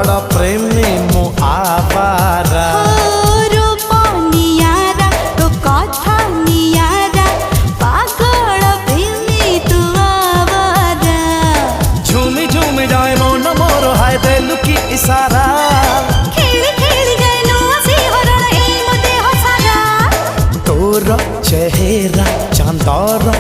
पागल प्रेमी मु आवारा रूप नियारा तो कथा नियारा पागल प्रेमी तू आवारा झूमी झूमी जाए मन मोर हाय देलु की इशारा खेली खेली गए नुआ सी हरण ए मो देह सारा तोर चेहरा चांदर